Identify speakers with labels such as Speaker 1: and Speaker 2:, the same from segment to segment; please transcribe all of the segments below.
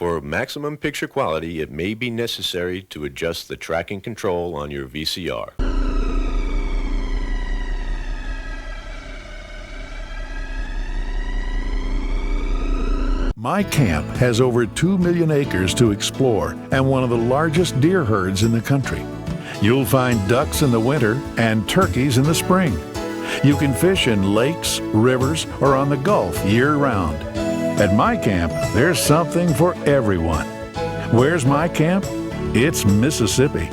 Speaker 1: For maximum picture quality, it may be necessary to adjust the tracking control on your VCR.
Speaker 2: My camp has over 2 million acres to explore and one of the largest deer herds in the country. You'll find ducks in the winter and turkeys in the spring. You can fish in lakes, rivers, or on the Gulf year-round. At my camp, there's something for everyone. Where's my camp? It's Mississippi.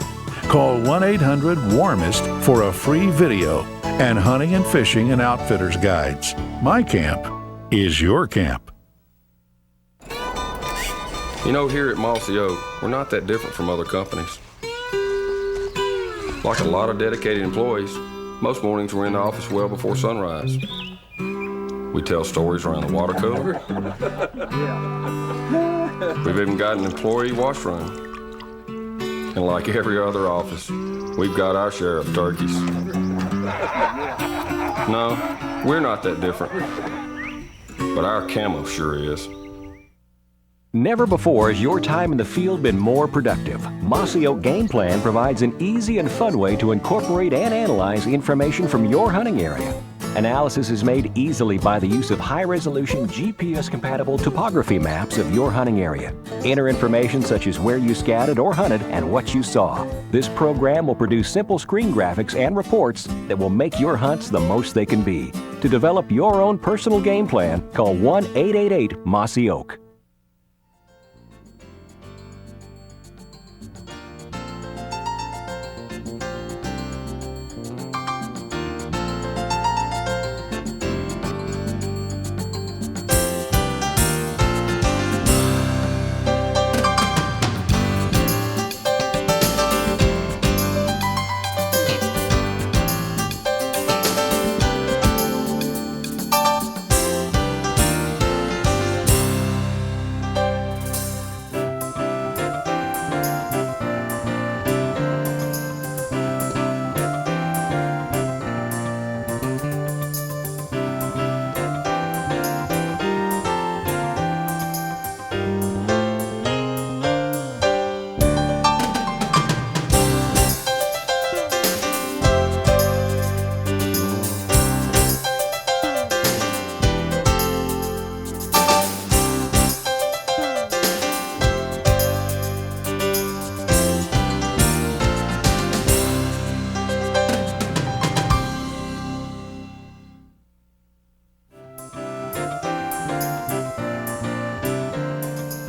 Speaker 2: Call 1-800-WARMEST for a free video and hunting and fishing and outfitters guides. My camp is your camp.
Speaker 3: You know, here at Mossy Oak, we're not that different from other companies. Like a lot of dedicated employees, most mornings we're in the office well before sunrise. We tell stories around the water cooler. We've even got an employee washroom. And like every other office, we've got our share of turkeys. No, we're not that different. But our camo sure is.
Speaker 4: Never before has your time in the field been more productive. Mossy Oak Game Plan provides an easy and fun way to incorporate and analyze information from your hunting area. Analysis is made easily by the use of high-resolution GPS-compatible topography maps of your hunting area. Enter information such as where you scouted or hunted and what you saw. This program will produce simple screen graphics and reports that will make your hunts the most they can be. To develop your own personal game plan, call 1-888-MOSSY-OAK.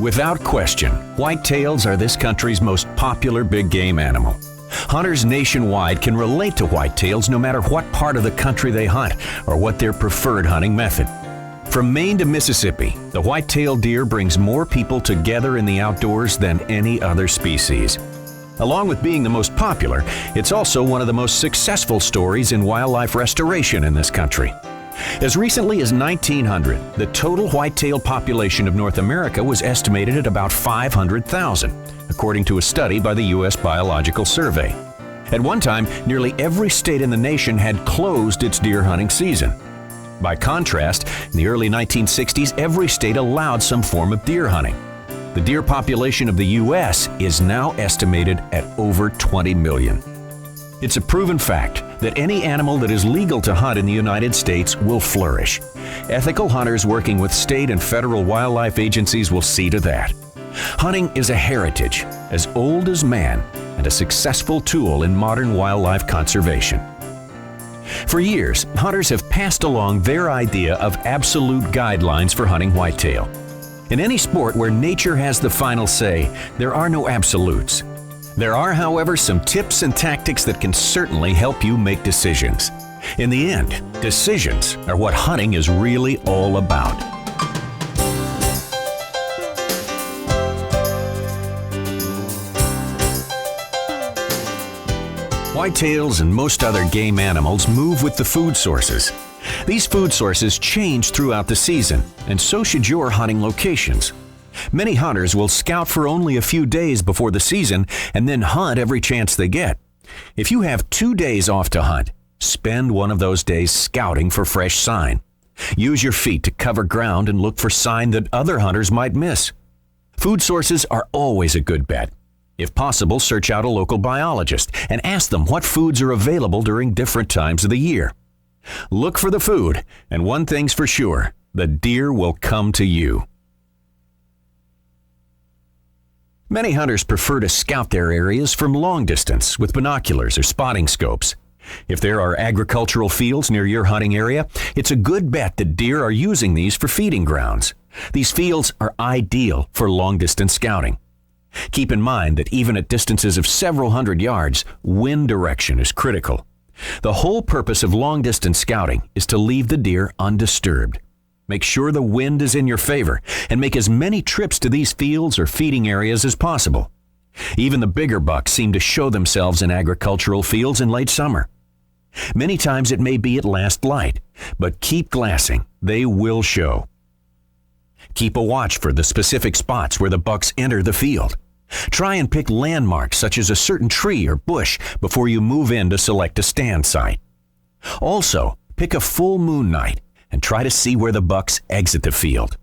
Speaker 5: Without question, whitetails are this country's most popular big game animal. Hunters nationwide can relate to whitetails no matter what part of the country they hunt or what their preferred hunting method. From Maine to Mississippi, the white-tailed deer brings more people together in the outdoors than any other species. Along with being the most popular, it's also one of the most successful stories in wildlife restoration in this country. As recently as 1900, the total whitetail population of North America was estimated at about 500,000, according to a study by the U.S. Biological Survey. At one time, nearly every state in the nation had closed its deer hunting season. By contrast, in the early 1960s, every state allowed some form of deer hunting. The deer population of the U.S. is now estimated at over 20 million. It's a proven fact that any animal that is legal to hunt in the United States will flourish. Ethical hunters working with state and federal wildlife agencies will see to that. Hunting is a heritage as old as man and a successful tool in modern wildlife conservation. For years, hunters have passed along their idea of absolute guidelines for hunting whitetail. In any sport where nature has the final say, there are no absolutes. There are, however, some tips and tactics that can certainly help you make decisions. In the end, decisions are what hunting is really all about. Whitetails and most other game animals move with the food sources. These food sources change throughout the season, and so should your hunting locations. Many hunters will scout for only a few days before the season and then hunt every chance they get. If you have 2 days off to hunt, spend one of those days scouting for fresh sign. Use your feet to cover ground and look for sign that other hunters might miss. Food sources are always a good bet. If possible, search out a local biologist and ask them what foods are available during different times of the year. Look for the food, and one thing's for sure, the deer will come to you. Many hunters prefer to scout their areas from long distance with binoculars or spotting scopes. If there are agricultural fields near your hunting area, it's a good bet that deer are using these for feeding grounds. These fields are ideal for long-distance scouting. Keep in mind that even at distances of several hundred yards, wind direction is critical. The whole purpose of long-distance scouting is to leave the deer undisturbed. Make sure the wind is in your favor and make as many trips to these fields or feeding areas as possible. Even the bigger bucks seem to show themselves in agricultural fields in late summer. Many times it may be at last light, but keep glassing. They will show. Keep a watch for the specific spots where the bucks enter the field. Try and pick landmarks such as a certain tree or bush before you move in to select a stand site. Also, pick a full moon night and try to see where the bucks exit the field.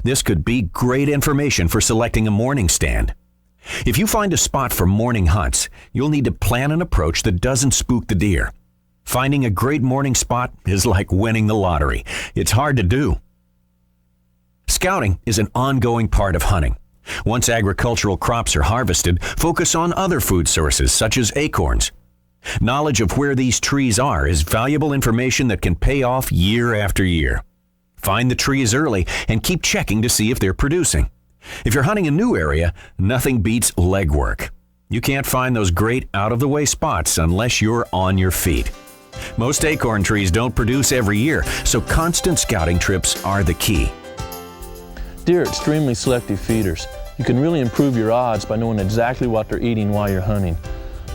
Speaker 5: This could be great information for selecting a morning stand. If you find a spot for morning hunts, you'll need to plan an approach that doesn't spook the deer. Finding a great morning spot is like winning the lottery. It's hard to do. Scouting is an ongoing part of hunting. Once agricultural crops are harvested, focus on other food sources such as acorns. Knowledge of where these trees are is valuable information that can pay off year after year. Find the trees early and keep checking to see if they're producing. If you're hunting a new area, nothing beats legwork. You can't find those great out-of-the-way spots unless you're on your feet. Most acorn trees don't produce every year, so constant scouting trips are the key.
Speaker 6: Deer are extremely selective feeders. You can really improve your odds by knowing exactly what they're eating while you're hunting.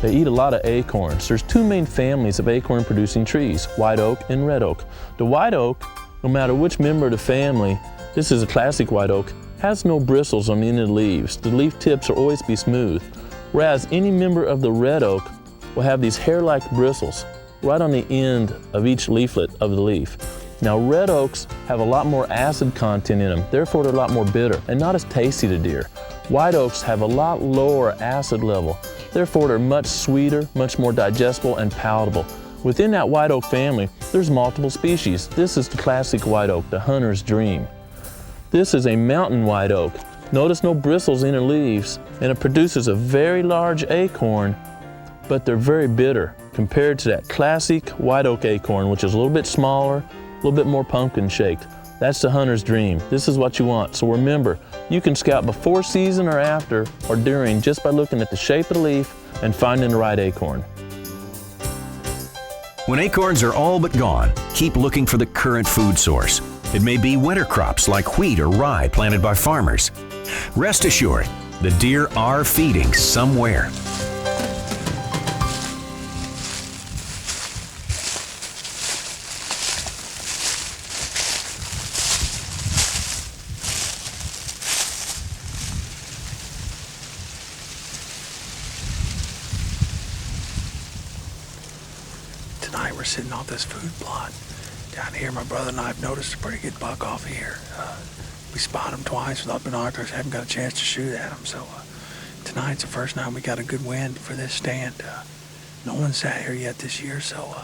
Speaker 6: They eat a lot of acorns. There's two main families of acorn-producing trees, white oak and red oak. The white oak, no matter which member of the family, this is a classic white oak, has no bristles on the end of the leaves. The leaf tips will always be smooth, whereas any member of the red oak will have these hair-like bristles right on the end of each leaflet of the leaf. Now, red oaks have a lot more acid content in them, therefore they're a lot more bitter and not as tasty to deer. White oaks have a lot lower acid level, therefore they're much sweeter, much more digestible and palatable. Within that white oak family, there's multiple species. This is the classic white oak, the hunter's dream. This is a mountain white oak. Notice no bristles in the leaves, and it produces a very large acorn, but they're very bitter compared to that classic white oak acorn, which is a little bit smaller, a little bit more pumpkin shaped. That's the hunter's dream. This is what you want. So remember, you can scout before season or after or during just by looking at the shape of the leaf and finding the right acorn.
Speaker 5: When acorns are all but gone, keep looking for the current food source. It may be winter crops like wheat or rye planted by farmers. Rest assured, the deer are feeding somewhere.
Speaker 7: Tonight we're sitting off this food plot. Down here, my brother and I have noticed a pretty good buck off here. We spot him twice without binoculars, haven't got a chance to shoot at him. So tonight's the first night we got a good wind for this stand. No one's sat here yet this year, so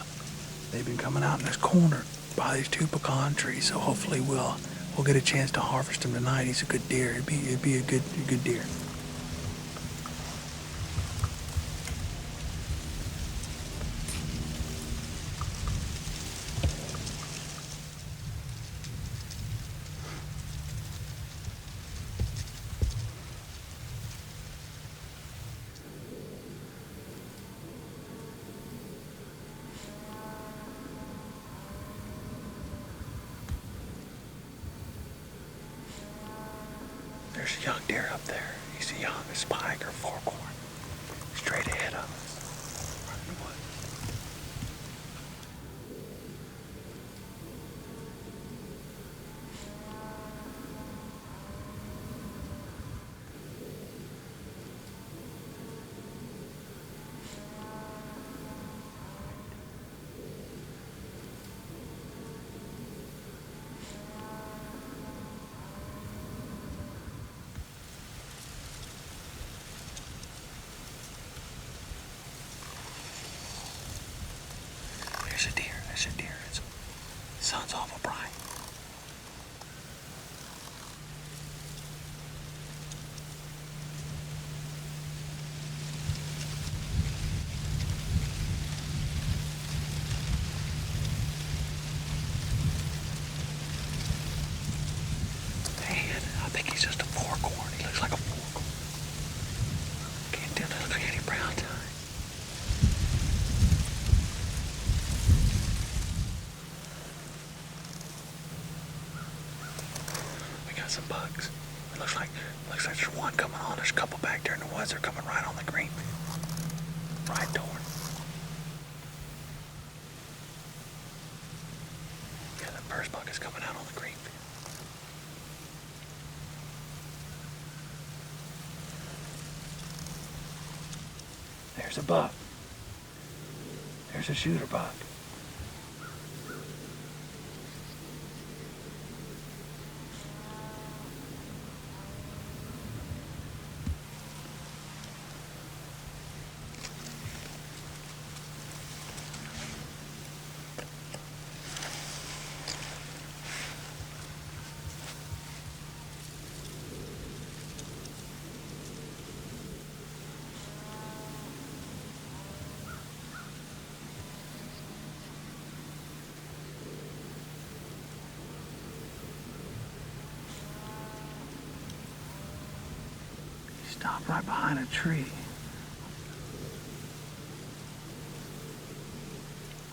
Speaker 7: they've been coming out in this corner by these two pecan trees. So hopefully we'll get a chance to harvest him tonight. He's a good deer. It'd be a good deer. There's a young deer up there. He's a young spike or forkhorn. Straight ahead of us. Right in the woods. some bugs. It looks like there's one coming on. There's a couple back there in the woods. They're coming right on the green field. Right toward. Yeah, the first buck is coming out on the green field. There's a buck. There's a shooter buck. Stopped right behind a tree.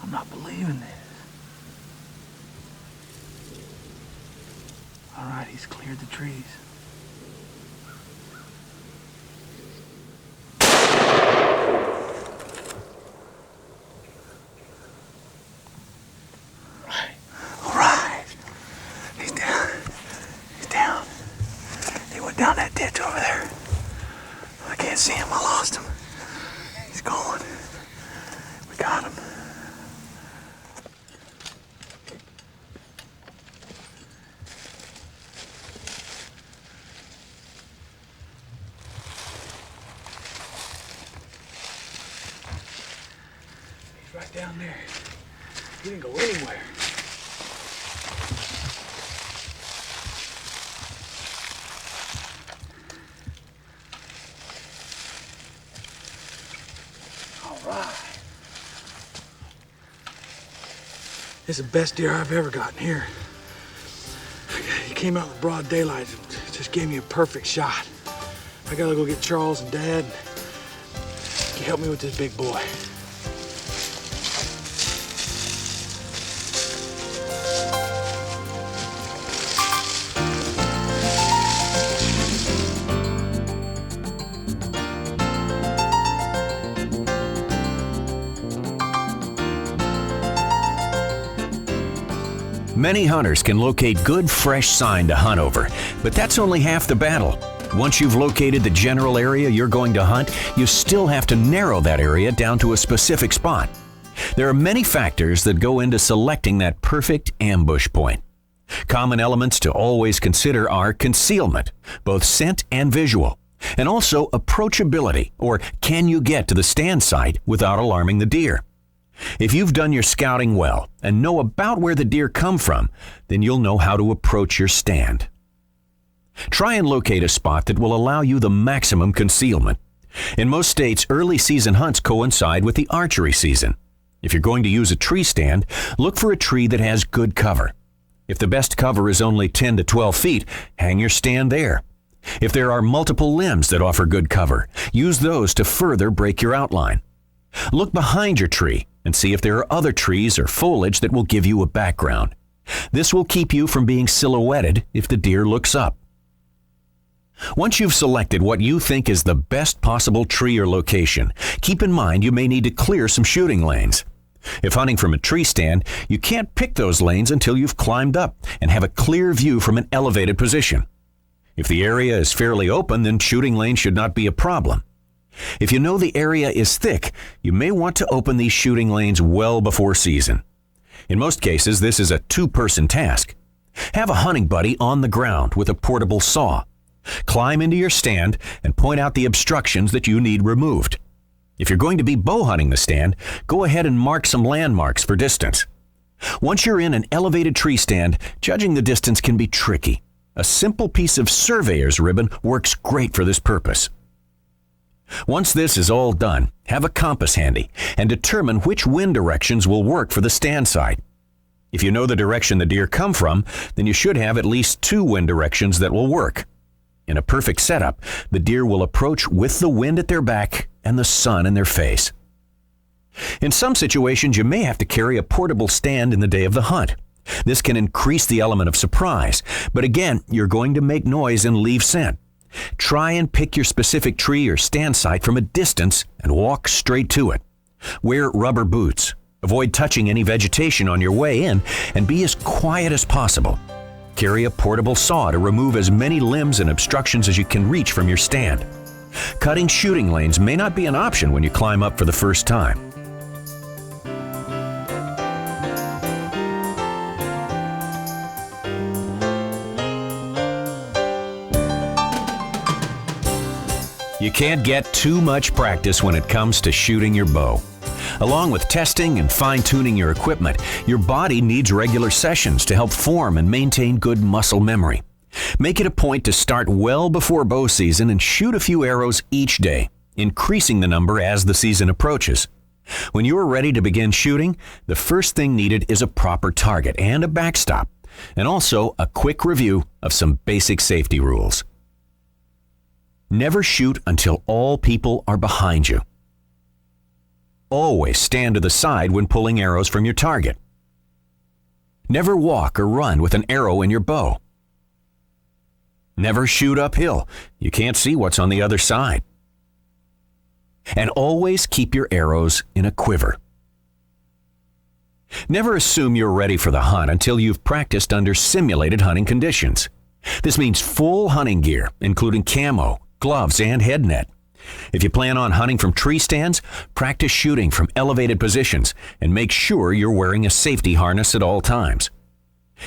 Speaker 7: I'm not believing this. All right, he's cleared the trees. All right. He's down. He's down. He went down that ditch over there. I can't see him. I lost him. He's gone. We got him. He's right down there. He didn't go anywhere. This is the best deer I've ever gotten here. He came out in broad daylight and just gave me a perfect shot. I gotta go get Charles and Dad. Can you help me with this big boy?
Speaker 5: Many hunters can locate good, fresh sign to hunt over, but that's only half the battle. Once you've located the general area you're going to hunt, you still have to narrow that area down to a specific spot. There are many factors that go into selecting that perfect ambush point. Common elements to always consider are concealment, both scent and visual, and also approachability, or can you get to the stand site without alarming the deer. If you've done your scouting well and know about where the deer come from, then you'll know how to approach your stand. Try and locate a spot that will allow you the maximum concealment. In most states, early season hunts coincide with the archery season. If you're going to use a tree stand, look for a tree that has good cover. If the best cover is only 10 to 12 feet, hang your stand there. If there are multiple limbs that offer good cover, use those to further break your outline. Look behind your tree and see if there are other trees or foliage that will give you a background. This will keep you from being silhouetted if the deer looks up. Once you've selected what you think is the best possible tree or location, keep in mind you may need to clear some shooting lanes. If hunting from a tree stand, you can't pick those lanes until you've climbed up and have a clear view from an elevated position. If the area is fairly open, then shooting lanes should not be a problem. If you know the area is thick, you may want to open these shooting lanes well before season. In most cases, this is a two-person task. Have a hunting buddy on the ground with a portable saw. Climb into your stand and point out the obstructions that you need removed. If you're going to be bow hunting the stand, go ahead and mark some landmarks for distance. Once you're in an elevated tree stand, judging the distance can be tricky. A simple piece of surveyor's ribbon works great for this purpose. Once this is all done, have a compass handy and determine which wind directions will work for the stand site. If you know the direction the deer come from, then you should have at least 2 wind directions that will work. In a perfect setup, the deer will approach with the wind at their back and the sun in their face. In some situations, you may have to carry a portable stand in the day of the hunt. This can increase the element of surprise, but again, you're going to make noise and leave scent. Try and pick your specific tree or stand site from a distance and walk straight to it. Wear rubber boots. Avoid touching any vegetation on your way in and be as quiet as possible. Carry a portable saw to remove as many limbs and obstructions as you can reach from your stand. Cutting shooting lanes may not be an option when you climb up for the first time. You can't get too much practice when it comes to shooting your bow. Along with testing and fine-tuning your equipment, your body needs regular sessions to help form and maintain good muscle memory. Make it a point to start well before bow season and shoot a few arrows each day, increasing the number as the season approaches. When you are ready to begin shooting, the first thing needed is a proper target and a backstop, and also a quick review of some basic safety rules. Never shoot until all people are behind you. Always stand to the side when pulling arrows from your target. Never walk or run with an arrow in your bow. Never shoot uphill. You can't see what's on the other side. And always keep your arrows in a quiver. Never assume you're ready for the hunt until you've practiced under simulated hunting conditions. This means full hunting gear, including camo, gloves, and head net. If you plan on hunting from tree stands, practice shooting from elevated positions and make sure you're wearing a safety harness at all times.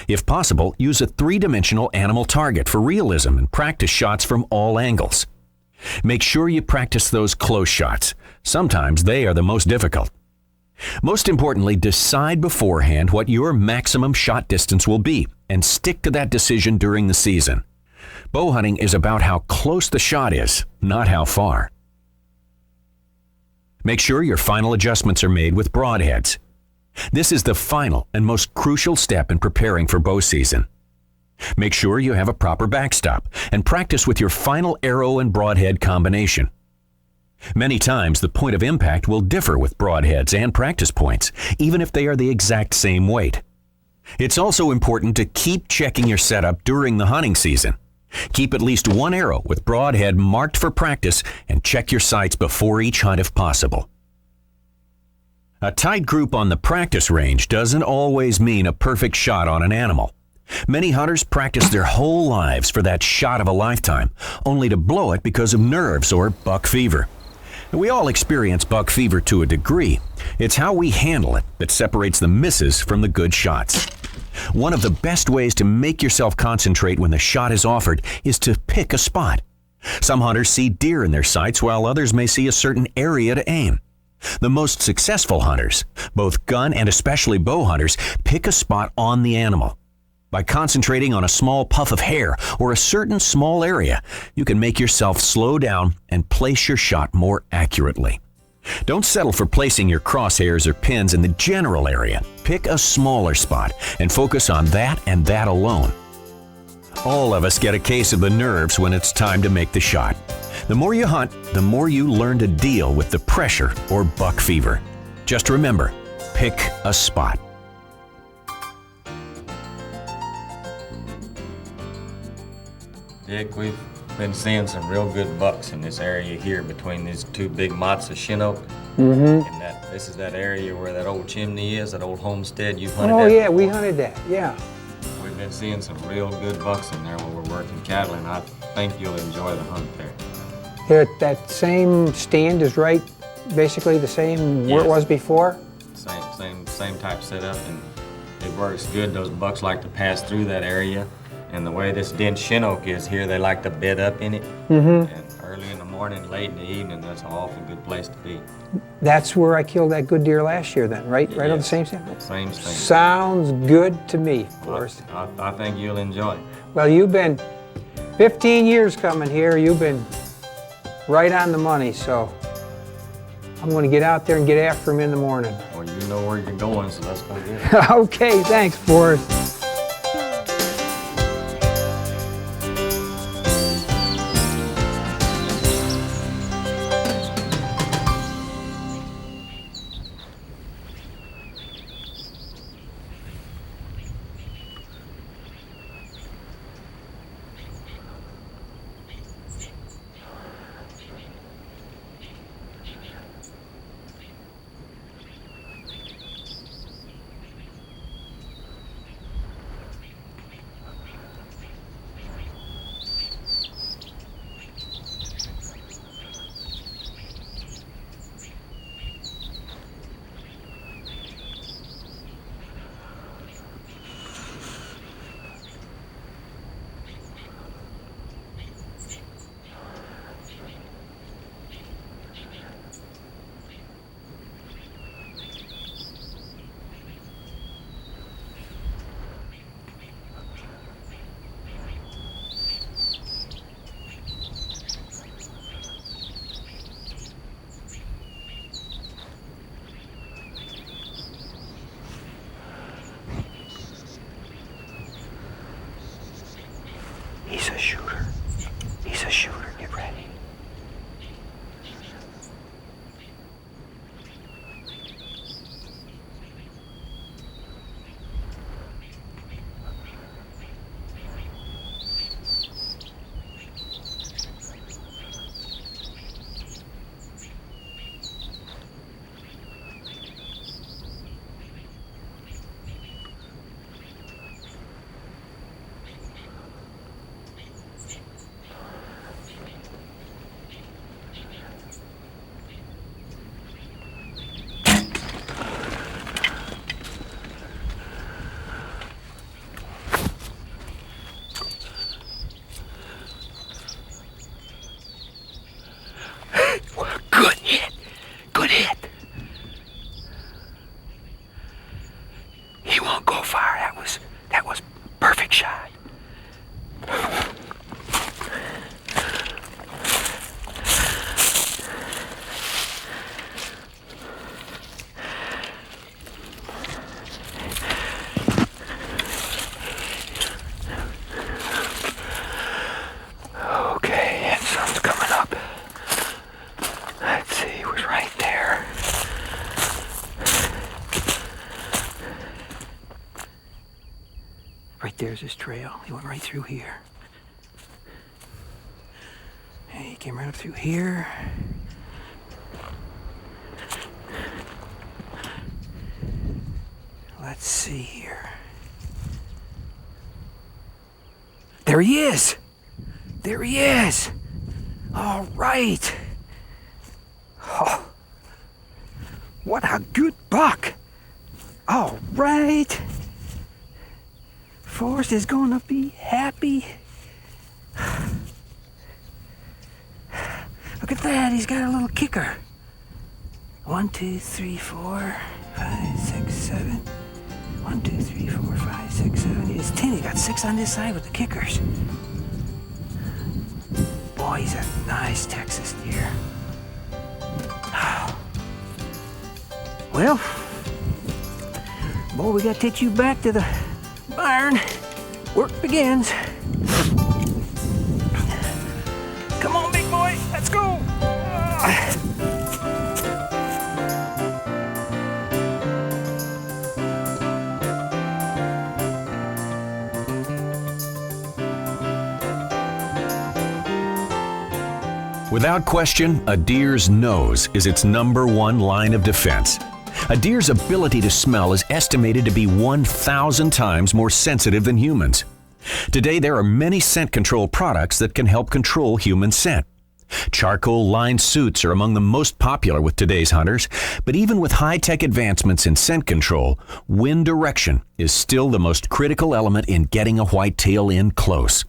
Speaker 5: If possible, use a three-dimensional animal target for realism and practice shots from all angles. Make sure you practice those close shots. Sometimes they are the most difficult. Most importantly, decide beforehand what your maximum shot distance will be and stick to that decision during the season. Bow hunting is about how close the shot is, not how far. Make sure your final adjustments are made with broadheads. This is the final and most crucial step in preparing for bow season. Make sure you have a proper backstop and practice with your final arrow and broadhead combination. Many times the point of impact will differ with broadheads and practice points, even if they are the exact same weight. It's also important to keep checking your setup during the hunting season. Keep at least one arrow with broadhead marked for practice and check your sights before each hunt if possible. A tight group on the practice range doesn't always mean a perfect shot on an animal. Many hunters practice their whole lives for that shot of a lifetime, only to blow it because of nerves or buck fever. We all experience buck fever to a degree. It's how we handle it that separates the misses from the good shots. One of the best ways to make yourself concentrate when the shot is offered is to pick a spot. Some hunters see deer in their sights while others may see a certain area to aim. The most successful hunters, both gun and especially bow hunters, pick a spot on the animal. By concentrating on a small puff of hair or a certain small area, you can make yourself slow down and place your shot more accurately. Don't settle for placing your crosshairs or pins in the general area. Pick a smaller spot and focus on that and that alone. All of us get a case of the nerves when it's time to make the shot. The more you hunt, the more you learn to deal with the pressure or buck fever. Just remember, pick a spot.
Speaker 8: Dick, we've been seeing some real good bucks in this area here between these two big motts of shin oak. And this is that area where that old chimney is, that old homestead you've hunted
Speaker 9: Oh
Speaker 8: at
Speaker 9: yeah, we
Speaker 8: before.
Speaker 9: hunted that, yeah.
Speaker 8: We've been seeing some real good bucks in there while we're working cattle, and I think you'll enjoy the hunt there.
Speaker 9: That same stand is right, basically the same where it
Speaker 8: Yes.
Speaker 9: was before?
Speaker 8: Same type setup, and it works good. Those bucks like to pass through that area, and the way this dense shin oak is here, they like to bed up in it. And early in the morning, late in the evening, that's an awful good place to be.
Speaker 9: That's where I killed that good deer last year then, right? Right on the
Speaker 8: Yes.
Speaker 9: same stand?
Speaker 8: Same thing.
Speaker 9: Sounds good to me, Forrest.
Speaker 8: I think you'll enjoy it.
Speaker 9: Well, you've been 15 years coming here. You've been right on the money, so I'm going to get out there and get after him in the morning.
Speaker 8: Well, you know where you're going, so let's go get it.
Speaker 9: Okay, thanks, Forrest. there's his trail. He went right through here. Hey, he came right up through here. Let's see here. There he is! There he is! All right! Oh, what a good buck! All right! Forrest is gonna be happy. Look at that, he's got a little kicker. 1, 2, 3, 4, 5, 6, 7. 1, 2, 3, 4, 5, 6, 7, 8. It's 10. He got 6 on this side with the kickers. Boy, he's a nice Texas deer. Well, boy, we gotta take you back to the barn. Work begins. Come on, big boy, let's go.
Speaker 5: Without question, a deer's nose is its #1 line of defense. A deer's ability to smell is estimated to be 1,000 times more sensitive than humans. Today, there are many scent control products that can help control human scent. Charcoal-lined suits are among the most popular with today's hunters, but even with high-tech advancements in scent control, wind direction is still the most critical element in getting a whitetail in close.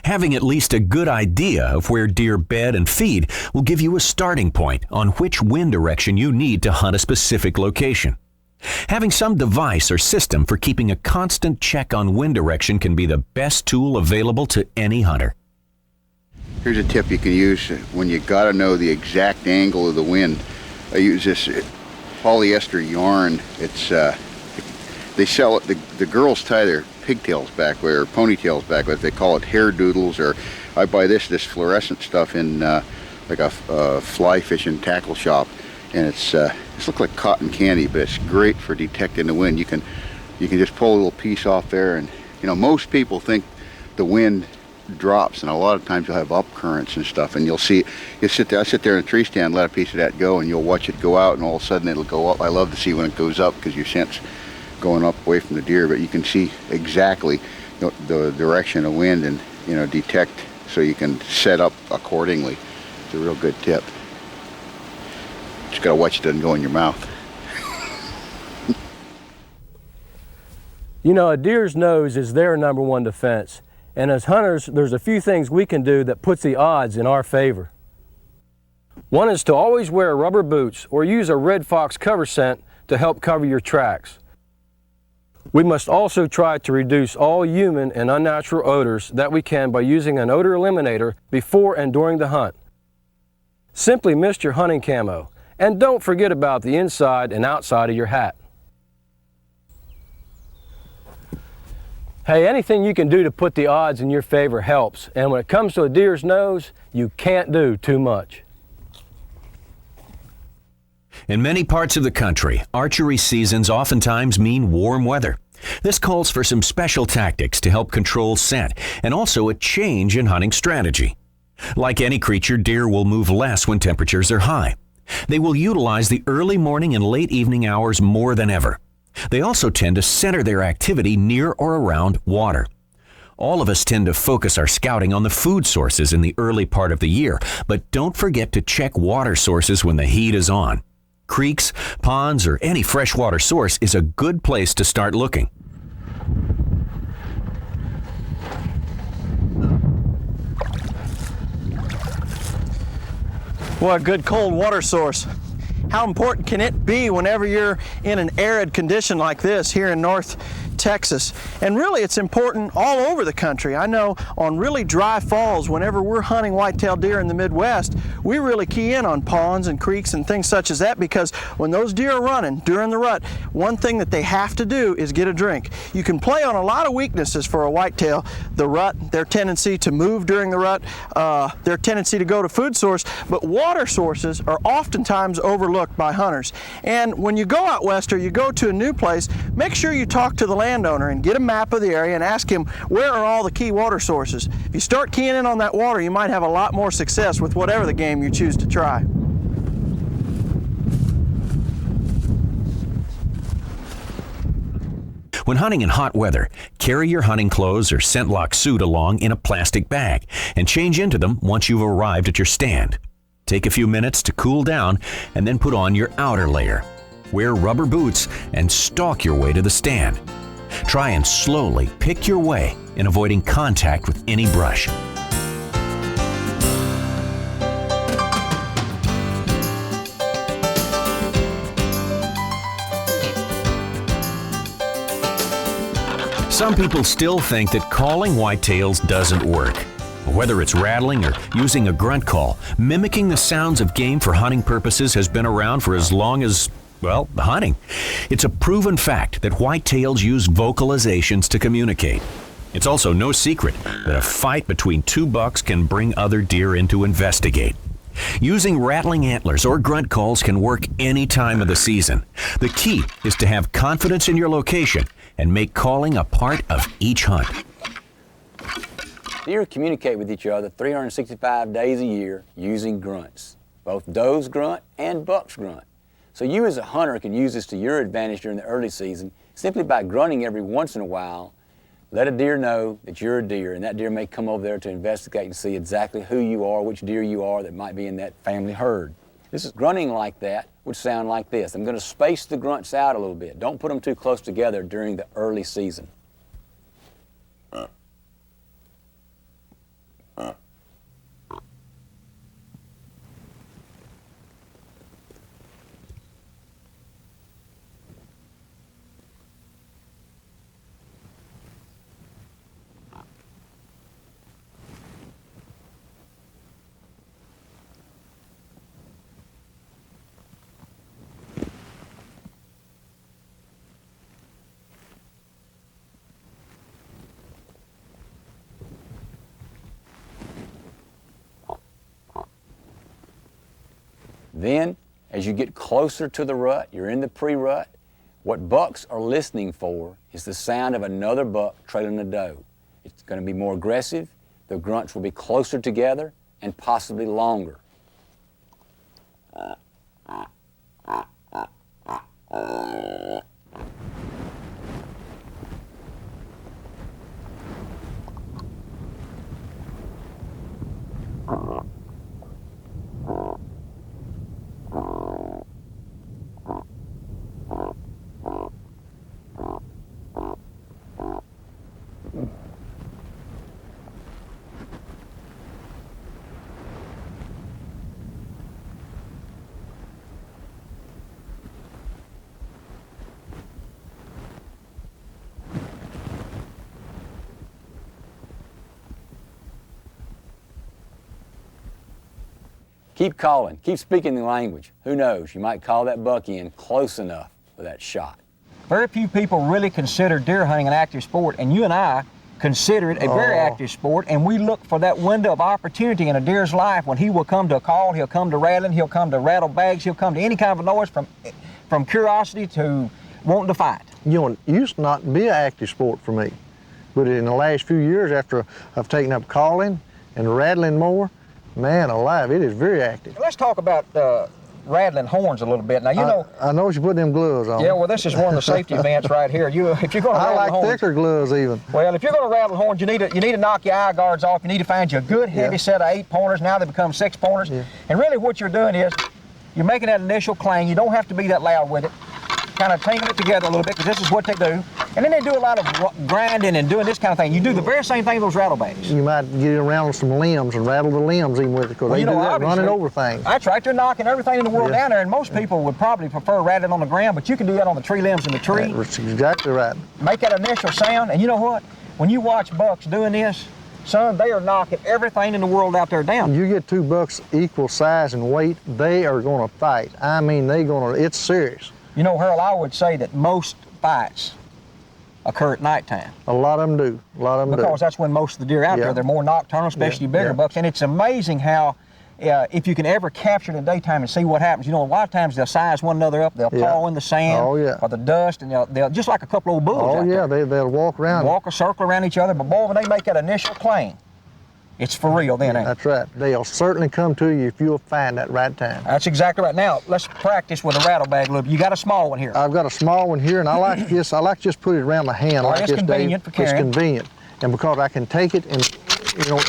Speaker 5: Having at least a good idea of where deer bed and feed will give you a starting point on which wind direction you need to hunt a specific location. Having some device or system for keeping a constant check on wind direction can be the best tool available to any hunter.
Speaker 10: Here's a tip you can use when you gotta know the exact angle of the wind. I use this polyester yarn. It's they sell it. The girls tie their pigtails back with, or ponytails back with. They call it hair doodles, or I buy this fluorescent stuff in like a fly fishing tackle shop, and it's looks like cotton candy, but it's great for detecting the wind. You can just pull a little piece off there, and you know, most people think the wind drops, and a lot of times you'll have up currents and stuff, and you'll sit there in a tree stand, let a piece of that go, and you'll watch it go out, and all of a sudden it'll go up. I love to see when it goes up because your scent's going up away from the deer, but you can see exactly the direction of wind and detect, so you can set up accordingly. It's a real good tip. Just gotta watch it doesn't go in your mouth.
Speaker 11: You know, a deer's nose is their #1 defense. And as hunters, there's a few things we can do that puts the odds in our favor. One is to always wear rubber boots or use a Red Fox cover scent to help cover your tracks. We must also try to reduce all human and unnatural odors that we can by using an odor eliminator before and during the hunt. Simply mist your hunting camo, and don't forget about the inside and outside of your hat. Hey, anything you can do to put the odds in your favor helps, and when it comes to a deer's nose, you can't do too much.
Speaker 5: In many parts of the country, archery seasons oftentimes mean warm weather. This calls for some special tactics to help control scent, and also a change in hunting strategy. Like any creature, deer will move less when temperatures are high. They will utilize the early morning and late evening hours more than ever. They also tend to center their activity near or around water. All of us tend to focus our scouting on the food sources in the early part of the year, but don't forget to check water sources when the heat is on. Creeks, ponds, or any freshwater source is a good place to start looking.
Speaker 11: Well, a good cold water source. How important can it be whenever you're in an arid condition like this here in North Texas? And really, it's important all over the country. I know on really dry falls, whenever we're hunting whitetail deer in the Midwest, we really key in on ponds and creeks and things such as that, because when those deer are running during the rut, one thing that they have to do is get a drink. You can play on a lot of weaknesses for a whitetail: the rut, their tendency to move during the rut, their tendency to go to food source, but water sources are oftentimes overlooked by hunters. And when you go out west or you go to a new place, make sure you talk to the landowner and get a map of the area and ask him, where are all the key water sources? If you start keying in on that water, you might have a lot more success with whatever the game you choose to try.
Speaker 5: When hunting in hot weather, carry your hunting clothes or scent lock suit along in a plastic bag and change into them once you've arrived at your stand. Take a few minutes to cool down and then put on your outer layer. Wear rubber boots and stalk your way to the stand. Try and slowly pick your way in avoiding contact with any brush. Some people still think that calling whitetails doesn't work. Whether it's rattling or using a grunt call, mimicking the sounds of game for hunting purposes has been around for as long as, well, hunting. It's a proven fact that whitetails use vocalizations to communicate. It's also no secret that a fight between two bucks can bring other deer in to investigate. Using rattling antlers or grunt calls can work any time of the season. The key is to have confidence in your location and make calling a part of each hunt.
Speaker 12: Deer communicate with each other 365 days a year using grunts. Both does grunt and bucks grunt. So you as a hunter can use this to your advantage during the early season simply by grunting every once in a while. Let a deer know that you're a deer, and that deer may come over there to investigate and see exactly who you are, which deer you are that might be in that family herd. This is grunting like that would sound like this. I'm going to space the grunts out a little bit. Don't put them too close together during the early season. Then, as you get closer to the rut, you're in the pre-rut, what bucks are listening for is the sound of another buck trailing a doe. It's going to be more aggressive, the grunts will be closer together, and possibly longer. Keep calling, keep speaking the language. Who knows, you might call that buck in close enough for that shot.
Speaker 13: Very few people really consider deer hunting an active sport, and you and I consider it a very active sport, and we look for that window of opportunity in a deer's life when he will come to a call, he'll come to rattling, he'll come to rattle bags, he'll come to any kind of a noise from curiosity to wanting to fight.
Speaker 14: You know, it used to not be an active sport for me, but in the last few years after I've taken up calling and rattling more, man alive, it is very active.
Speaker 13: Let's talk about rattling horns a little bit. Now, you know...
Speaker 14: I know you put them gloves on.
Speaker 13: Yeah, well, this is one of the safety events right here. If you're going to rattle
Speaker 14: I like
Speaker 13: horns,
Speaker 14: thicker gloves even.
Speaker 13: Well, if you're going to rattle horns, you need to knock your eye guards off. You need to find you a good heavy set of 8-pointers. Now they become 6-pointers. Yeah. And really what you're doing is you're making that initial clang. You don't have to be that loud with it. Kind of tingling it together a little bit, because this is what they do. And then they do a lot of grinding and doing this kind of thing. You do the very same thing with those rattle bags.
Speaker 14: You might get around some limbs and rattle the limbs even with it, because they do that running over things.
Speaker 13: That's right, they're knocking everything in the world down there, and most people would probably prefer rattling on the ground, but you can do that on the tree limbs in the tree.
Speaker 14: That's exactly right.
Speaker 13: Make that initial sound, and you know what? When you watch bucks doing this, son, they are knocking everything in the world out there down.
Speaker 14: You get two bucks equal size and weight, they are going to fight. I mean, it's serious.
Speaker 13: You know, Harold, I would say that most fights occur at nighttime.
Speaker 14: A lot of them do.
Speaker 13: Because that's when most of the deer out there, they're more nocturnal, especially bigger bucks. And it's amazing how if you can ever capture it in daytime and see what happens, you know, a lot of times they'll size one another up. They'll paw in the sand or the dust, and they'll just like a couple old bulls out there.
Speaker 14: They'll walk around.
Speaker 13: Walk a circle around each other, but boy, when they make that initial clang, it's for real then, ain't it?
Speaker 14: That's right. They'll certainly come to you if you'll find that right time.
Speaker 13: That's exactly right. Now, let's practice with a rattle bag a little bit. You got a small one here.
Speaker 14: I've got a small one here, and I like this. I like just put it around my hand like
Speaker 13: it's
Speaker 14: this,
Speaker 13: convenient
Speaker 14: Dave.
Speaker 13: for carrying.
Speaker 14: It's convenient. And because I can take it and, you know,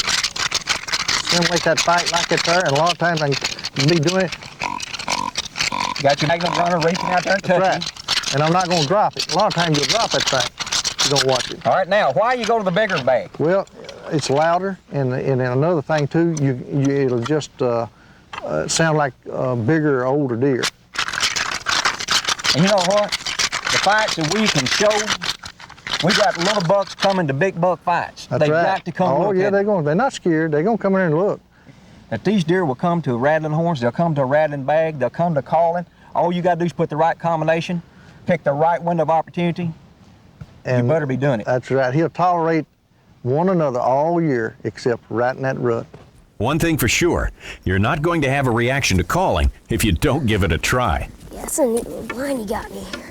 Speaker 14: simulate that fight like it there, and a lot of times I can be doing it.
Speaker 13: You got your magnum runner reaching out there and touching.
Speaker 14: Right. And I'm not going to drop it. A lot of times you'll drop that thing if you don't watch it.
Speaker 13: All right, now, why you go to the bigger bag?
Speaker 14: Well, it's louder, and another thing too, it'll just sound like bigger or older deer.
Speaker 13: And you know what? The fights that we can show, we got little bucks coming to big buck fights.
Speaker 14: That's
Speaker 13: They've
Speaker 14: right.
Speaker 13: got to come look
Speaker 14: yeah,
Speaker 13: at
Speaker 14: they're not scared. They're going to come in here and look.
Speaker 13: That these deer will come to rattling horns, they'll come to a rattling bag, they'll come to calling. All you got to do is put the right combination, pick the right window of opportunity, and you better be doing it.
Speaker 14: That's right. He'll tolerate one another all year except right in that rut.
Speaker 5: One thing for sure, you're not going to have a reaction to calling if you don't give it a try.
Speaker 15: Yeah, that's a neat little blind you got me here.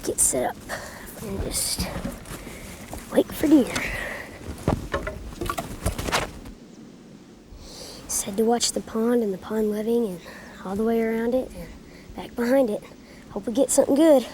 Speaker 15: Get set up and just wait for deer. Said to watch the pond and the pond living and all the way around it and back behind it. Hope we get something good.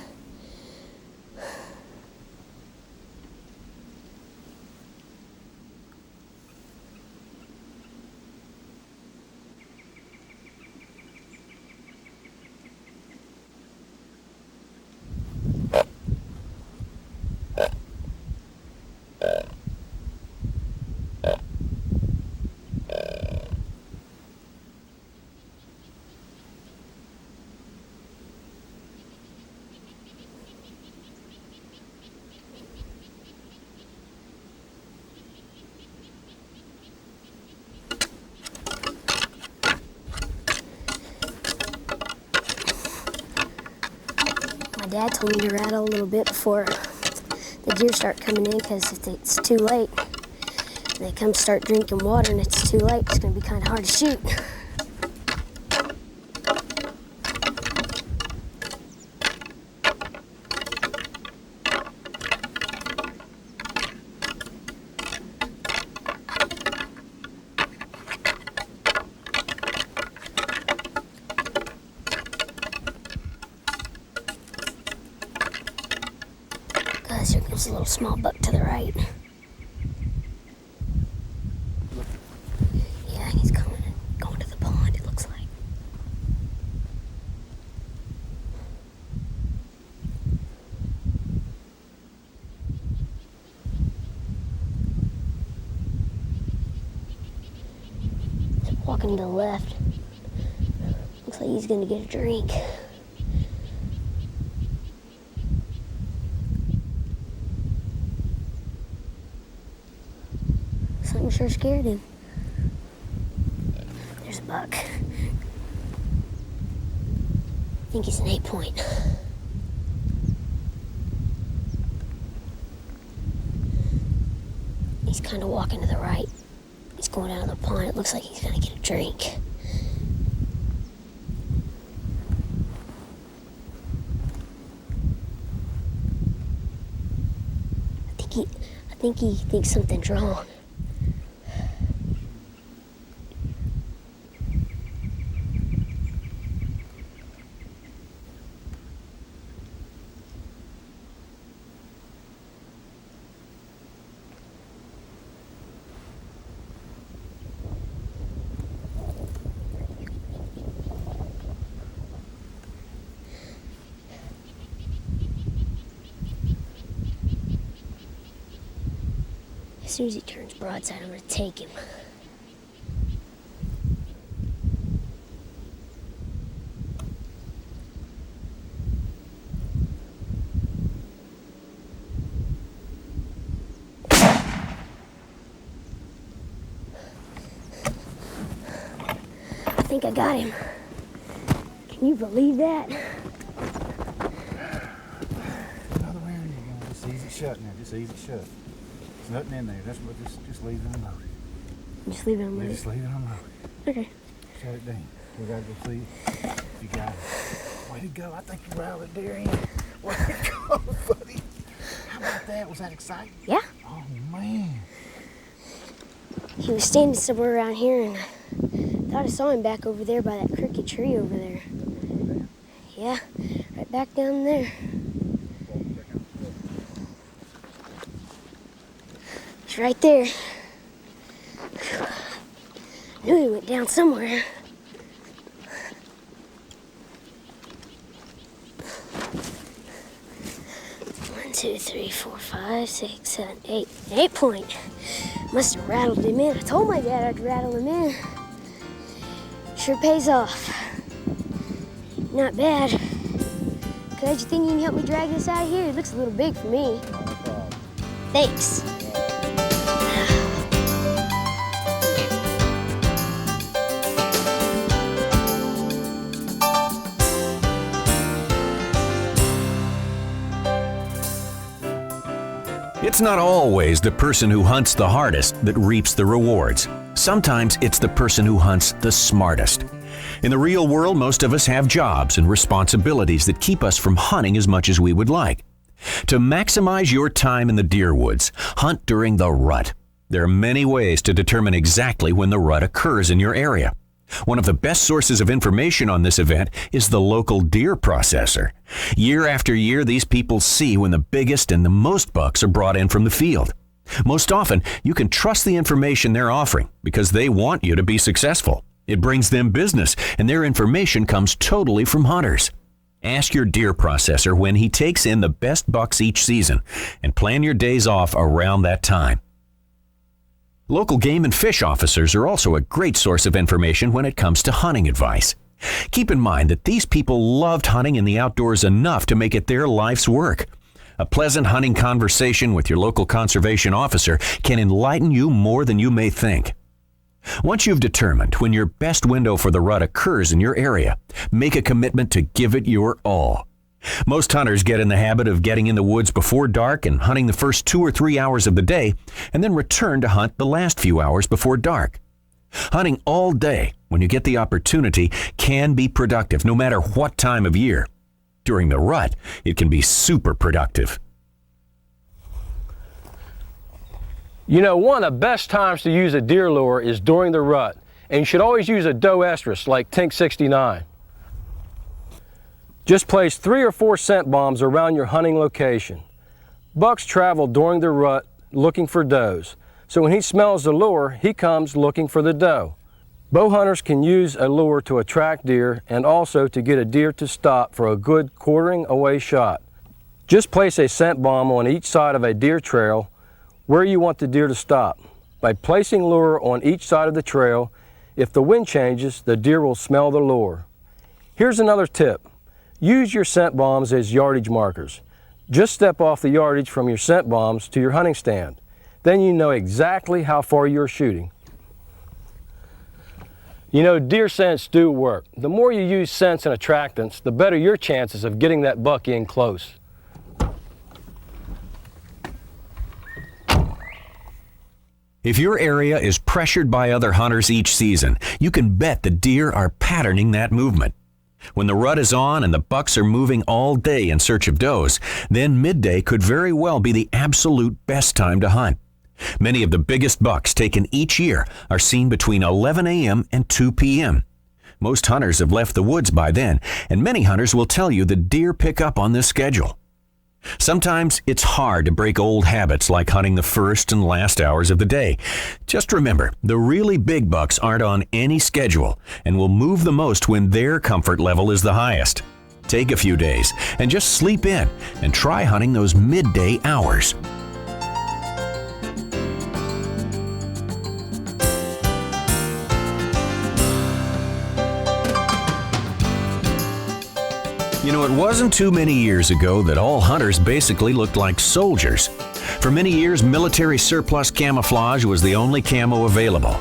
Speaker 15: My dad told me to rattle a little bit before the deer start coming in, because if it's too late, they come start drinking water and it's too late, it's going to be kind of hard to shoot. Guys, here comes a little small buck to the right. Yeah, he's going to the pond, it looks like. He's walking to the left. Looks like he's gonna get a drink. Something sure scared him. There's a buck. I think he's an 8-point. He's kind of walking to the right. He's going down to the pond. It looks like he's gonna get a drink. I think he thinks something's wrong. As soon as he turns broadside, I'm gonna take him. I think I got him. Can you believe that?
Speaker 16: Another way you go. Just easy shut now. Just easy shut. Nothing in there. That's what. Just leave it alone.
Speaker 15: Just leave it on
Speaker 16: Just leave it alone.
Speaker 15: Okay.
Speaker 16: Shut it down. We gotta go see if you got it. Way to go! I think you rattled the deer in. Way to go, buddy. How about that? Was that exciting?
Speaker 15: Yeah.
Speaker 16: Oh man.
Speaker 15: He was standing somewhere around here, and I thought I saw him back over there by that crooked tree over there. Yeah, right back down there. He's right there. Knew he went down somewhere. One, two, three, four, 5, 6, 7, 8. 8 point. Must have rattled him in. I told my dad I'd rattle him in. Sure pays off. Not bad. Cuz, you think you can help me drag this out of here? It looks a little big for me. Thanks.
Speaker 5: It's not always the person who hunts the hardest that reaps the rewards. Sometimes it's the person who hunts the smartest. In the real world, most of us have jobs and responsibilities that keep us from hunting as much as we would like. To maximize your time in the deer woods, hunt during the rut. There are many ways to determine exactly when the rut occurs in your area. One of the best sources of information on this event is the local deer processor. Year after year, these people see when the biggest and the most bucks are brought in from the field. Most often, you can trust the information they're offering because they want you to be successful. It brings them business, and their information comes totally from hunters. Ask your deer processor when he takes in the best bucks each season, and plan your days off around that time. Local game and fish officers are also a great source of information when it comes to hunting advice. Keep in mind that these people loved hunting in the outdoors enough to make it their life's work. A pleasant hunting conversation with your local conservation officer can enlighten you more than you may think. Once you've determined when your best window for the rut occurs in your area, make a commitment to give it your all. Most hunters get in the habit of getting in the woods before dark and hunting the first 2 or 3 hours of the day, and then return to hunt the last few hours before dark. Hunting all day when you get the opportunity can be productive no matter what time of year. During the rut, it can be super productive.
Speaker 17: You know, one of the best times to use a deer lure is during the rut, and you should always use a doe estrus like Tink 69. Just place 3 or 4 scent bombs around your hunting location. Bucks travel during the rut looking for does, so when he smells the lure, he comes looking for the doe. Bow hunters can use a lure to attract deer and also to get a deer to stop for a good quartering away shot. Just place a scent bomb on each side of a deer trail where you want the deer to stop. By placing lure on each side of the trail, if the wind changes, the deer will smell the lure. Here's another tip. Use your scent bombs as yardage markers. Just step off the yardage from your scent bombs to your hunting stand. Then you know exactly how far you're shooting. You know, deer scents do work. The more you use scents and attractants, the better your chances of getting that buck in close.
Speaker 5: If your area is pressured by other hunters each season, you can bet the deer are patterning that movement. When the rut is on and the bucks are moving all day in search of does, then midday could very well be the absolute best time to hunt. Many of the biggest bucks taken each year are seen between 11 a.m. and 2 p.m. Most hunters have left the woods by then, and many hunters will tell you the deer pick up on this schedule. Sometimes it's hard to break old habits like hunting the first and last hours of the day. Just remember, the really big bucks aren't on any schedule and will move the most when their comfort level is the highest. Take a few days and just sleep in and try hunting those midday hours. You know, it wasn't too many years ago that all hunters basically looked like soldiers. For many years, military surplus camouflage was the only camo available.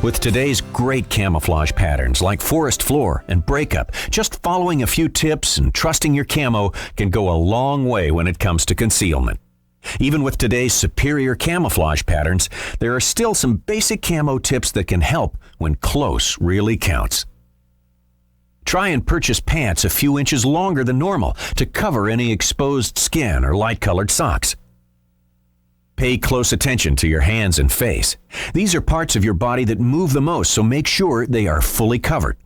Speaker 5: With today's great camouflage patterns like forest floor and breakup, just following a few tips and trusting your camo can go a long way when it comes to concealment. Even with today's superior camouflage patterns, there are still some basic camo tips that can help when close really counts. Try and purchase pants a few inches longer than normal to cover any exposed skin or light-colored socks. Pay close attention to your hands and face. These are parts of your body that move the most, so make sure they are fully covered.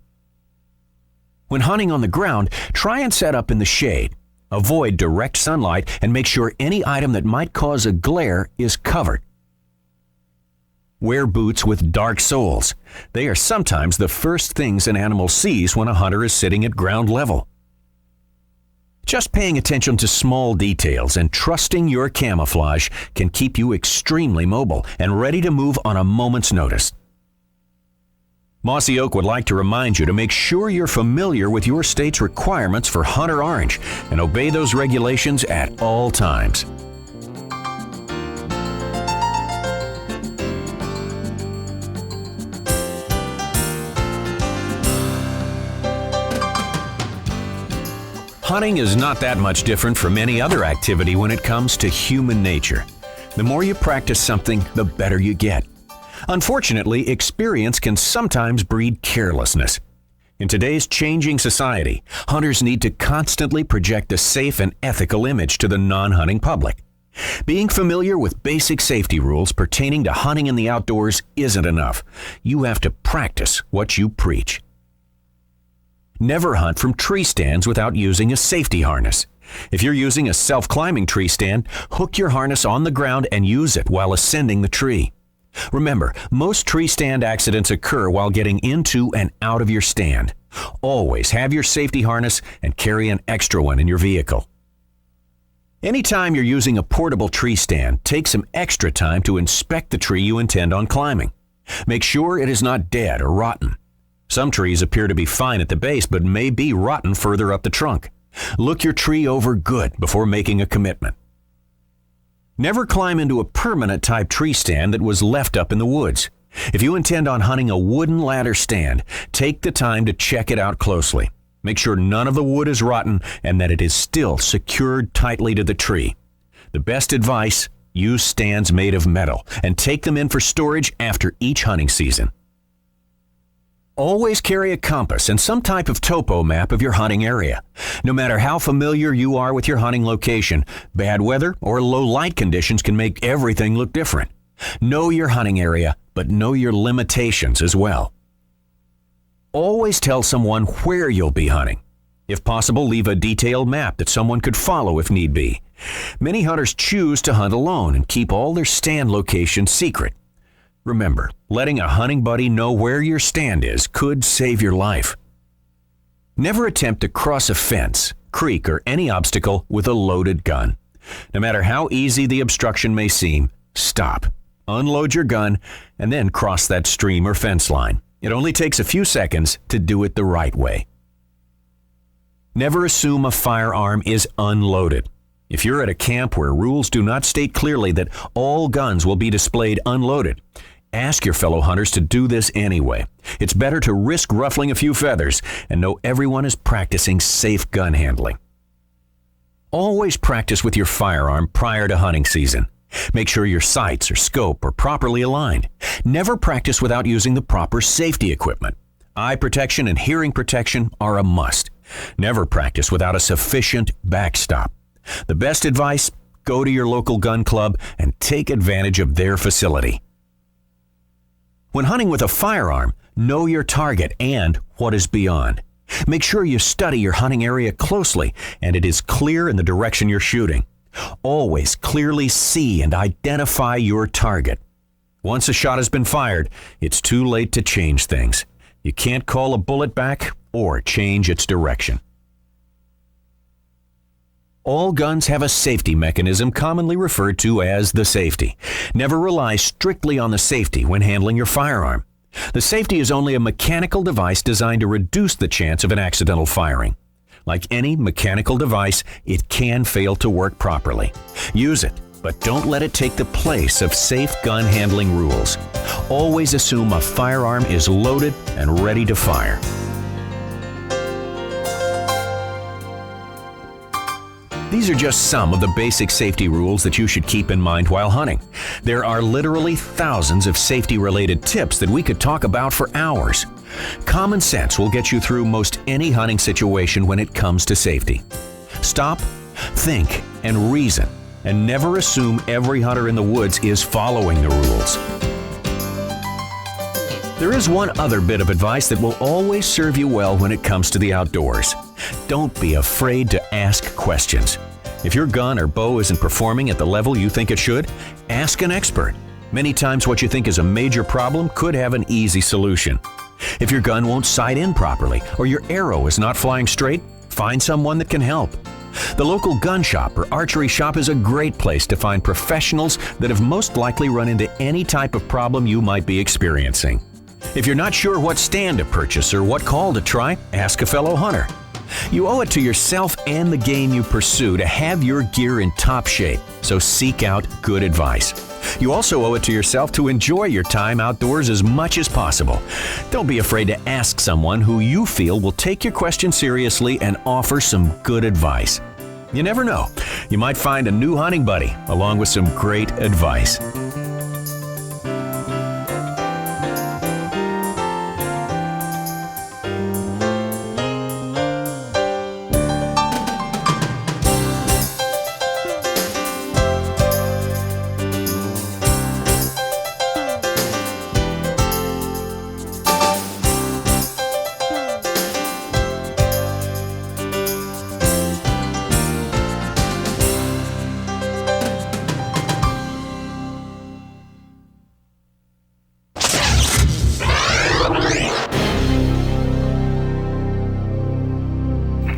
Speaker 5: When hunting on the ground, try and set up in the shade. Avoid direct sunlight and make sure any item that might cause a glare is covered. Wear boots with dark soles. They are sometimes the first things an animal sees when a hunter is sitting at ground level. Just paying attention to small details and trusting your camouflage can keep you extremely mobile and ready to move on a moment's notice. Mossy Oak would like to remind you to make sure you're familiar with your state's requirements for hunter orange and obey those regulations at all times. Hunting is not that much different from any other activity when it comes to human nature. The more you practice something, the better you get. Unfortunately, experience can sometimes breed carelessness. In today's changing society, hunters need to constantly project a safe and ethical image to the non-hunting public. Being familiar with basic safety rules pertaining to hunting in the outdoors isn't enough. You have to practice what you preach. Never hunt from tree stands without using a safety harness. If you're using a self-climbing tree stand, hook your harness on the ground and use it while ascending the tree. Remember, most tree stand accidents occur while getting into and out of your stand. Always have your safety harness and carry an extra one in your vehicle. Anytime you're using a portable tree stand, take some extra time to inspect the tree you intend on climbing. Make sure it is not dead or rotten. Some trees appear to be fine at the base but may be rotten further up the trunk. Look your tree over good before making a commitment. Never climb into a permanent type tree stand that was left up in the woods. If you intend on hunting a wooden ladder stand, take the time to check it out closely. Make sure none of the wood is rotten and that it is still secured tightly to the tree. The best advice, use stands made of metal and take them in for storage after each hunting season. Always carry a compass and some type of topo map of your hunting area. No matter how familiar you are with your hunting location, bad weather or low light conditions can make everything look different. Know your hunting area, but know your limitations as well. Always tell someone where you'll be hunting. If possible, leave a detailed map that someone could follow if need be. Many hunters choose to hunt alone and keep all their stand locations secret. Remember, letting a hunting buddy know where your stand is could save your life. Never attempt to cross a fence, creek, or any obstacle with a loaded gun. No matter how easy the obstruction may seem, stop, unload your gun, and then cross that stream or fence line. It only takes a few seconds to do it the right way. Never assume a firearm is unloaded. If you're at a camp where rules do not state clearly that all guns will be displayed unloaded, ask your fellow hunters to do this anyway. It's better to risk ruffling a few feathers and know everyone is practicing safe gun handling. Always practice with your firearm prior to hunting season. Make sure your sights or scope are properly aligned. Never practice without using the proper safety equipment. Eye protection and hearing protection are a must. Never practice without a sufficient backstop. The best advice, go to your local gun club and take advantage of their facility. When hunting with a firearm, know your target and what is beyond. Make sure you study your hunting area closely and it is clear in the direction you're shooting. Always clearly see and identify your target. Once a shot has been fired, it's too late to change things. You can't call a bullet back or change its direction. All guns have a safety mechanism commonly referred to as the safety. Never rely strictly on the safety when handling your firearm. The safety is only a mechanical device designed to reduce the chance of an accidental firing. Like any mechanical device, it can fail to work properly. Use it, but don't let it take the place of safe gun handling rules. Always assume a firearm is loaded and ready to fire. These are just some of the basic safety rules that you should keep in mind while hunting. There are literally thousands of safety-related tips that we could talk about for hours. Common sense will get you through most any hunting situation when it comes to safety. Stop, think, and reason, and never assume every hunter in the woods is following the rules. There is one other bit of advice that will always serve you well when it comes to the outdoors. Don't be afraid to ask questions. If your gun or bow isn't performing at the level you think it should, ask an expert. Many times what you think is a major problem could have an easy solution. If your gun won't sight in properly or your arrow is not flying straight, find someone that can help. The local gun shop or archery shop is a great place to find professionals that have most likely run into any type of problem you might be experiencing. If you're not sure what stand to purchase or what call to try, ask a fellow hunter. You owe it to yourself and the game you pursue to have your gear in top shape, so seek out good advice. You also owe it to yourself to enjoy your time outdoors as much as possible. Don't be afraid to ask someone who you feel will take your question seriously and offer some good advice. You never know, you might find a new hunting buddy along with some great advice.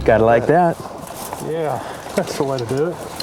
Speaker 6: Gotta like that.
Speaker 16: Yeah, that's the way to do it.